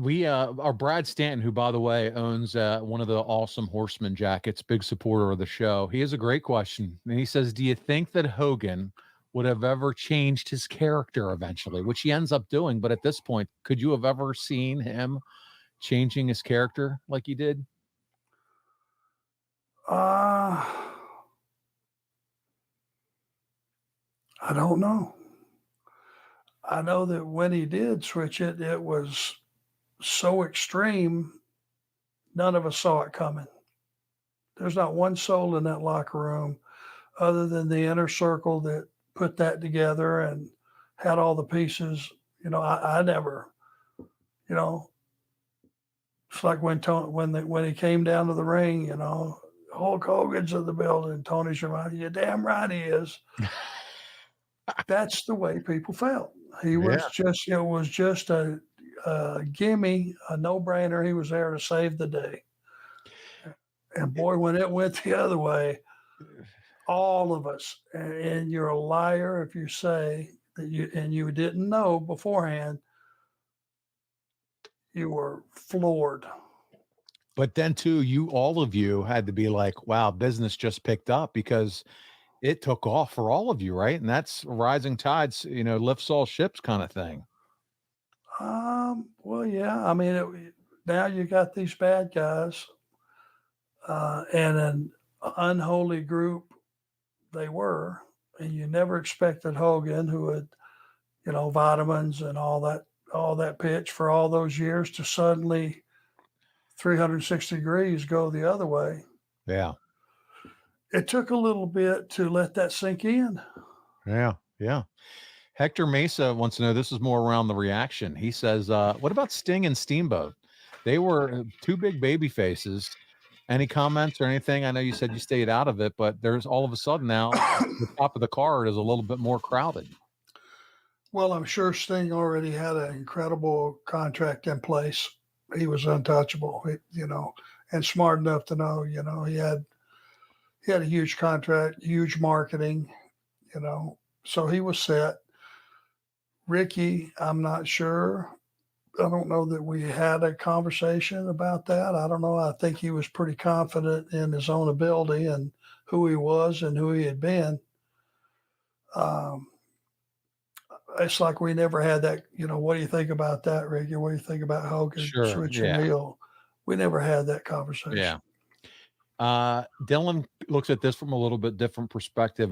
We our Brad Stanton, who by the way owns one of the awesome Horseman jackets, big supporter of the show. He has a great question, and he says, "Do you think that Hogan would have ever changed his character eventually?" Which he ends up doing, but at this point, could you have ever seen him changing his character like he did? Uh, I don't know. I know that when he did switch it, it was so extreme, none of us saw it coming. There's not one soul in that locker room other than the inner circle that put that together and had all the pieces. I never, you know, it's like when Tony, when he came down to the ring, Hulk Hogan's in the building. Tony's reminding you, damn right he is. That's the way people felt. He was Yeah. just, it was just a gimme, a no brainer. He was there to save the day. And boy, when it went the other way, all of us, and you're a liar if you say that you didn't know beforehand, you were floored. But then too, all of you had to be like, wow, business just picked up because it took off for all of you, right? And that's rising tides, lifts all ships kind of thing. Well, yeah. I mean, now you got these bad guys, and an unholy group they were, and you never expected Hogan, who had, vitamins and all that pitch for all those years, to suddenly 360 degrees go the other way. Yeah. It took a little bit to let that sink in. Yeah. Yeah. Hector Mesa wants to know, this is more around the reaction. He says, what about Sting and Steamboat? They were two big baby faces. Any comments or anything? I know you said you stayed out of it, but there's all of a sudden now the top of the card is a little bit more crowded. Well, I'm sure Sting already had an incredible contract in place. He was untouchable, and smart enough to know, he had a huge contract, huge marketing, so he was set. Ricky, I'm not sure. I don't know that we had a conversation about that. I don't know. I think he was pretty confident in his own ability and who he was and who he had been. It's like we never had that, what do you think about that, Ricky? What do you think about Hogan Sure. switching Yeah. heel? We never had that conversation. Yeah. Dylan looks at this from a little bit different perspective.